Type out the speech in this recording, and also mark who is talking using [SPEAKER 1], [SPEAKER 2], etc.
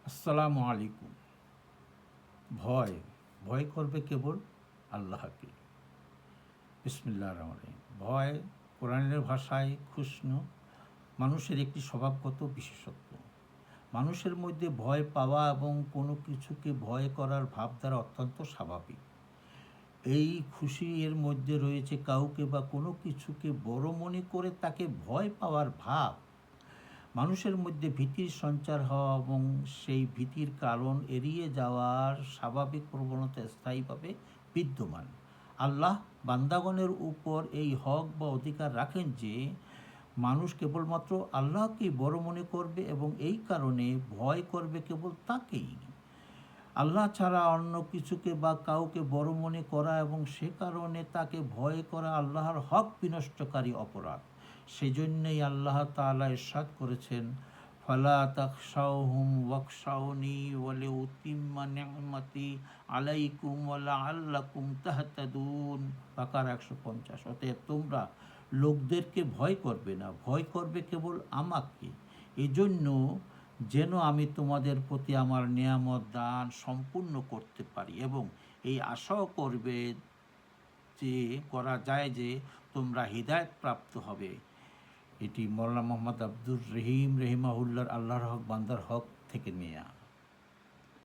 [SPEAKER 1] আসসালামু আলাইকুম। ভয় ভয় করবে কেবল আল্লাহকে। বিসমিল্লাহির রহমানির রহিম। ভয় কোরআনের ভাষায় ক্ষুণ্ণ মানুষের একটি স্বভাবগত বিশেষত্ব। মানুষের মধ্যে ভয় পাওয়া এবং কোনো কিছুকে ভয় করার ভাবধারা অত্যন্ত স্বাভাবিক। এই খুশি এর মধ্যে রয়েছে কাউকে বা কোনো কিছুকে বড় মনে করে তাকে ভয় পাওয়ার ভাব। মানুষের মধ্যে ভীতির সঞ্চার হওয়া এবং সেই ভীতির কারণ এড়িয়ে যাওয়ার স্বাভাবিক প্রবণতা স্থায়ীভাবে বিদ্যমান। আল্লাহ বান্দাগণের উপর এই হক বা অধিকার রাখেন যে মানুষ কেবলমাত্র আল্লাহকেই বড় মনে করবে এবং এই কারণে ভয় করবে কেবল তাকেই। আল্লাহ ছাড়া অন্য কিছুকে বা কাউকে বড় মনে করা এবং সে কারণে তাকে ভয় করা আল্লাহর হক বিনষ্টকারী অপরাধ। সেজন্যই আল্লাহ তাআলা ইরশাদ করেছেন, ফালা তাখশাউহুম ওয়াখশাউনি ওয়ালিউতিম্মা নি'মাতি আলাইকুম ওয়া লাআল্লাকুম তাহতাদুন। বাকারা 150। অতএব তোমরা লোকদেরকে ভয় করবে না, ভয় করবে কেবল আমাকে, এজন্য যেন আমি তোমাদের প্রতি আমার নেয়ামত দান সম্পূর্ণ করতে পারি, এবং এই আশাও করবে যে করা যায় যে তোমরা হিদায়াত প্রাপ্ত হবে। এটি মওলানা মোহাম্মদ আব্দুর রহিম রহিমাহুল্লাহর আল্লাহর হক বান্দার হক থেকে নেয়া।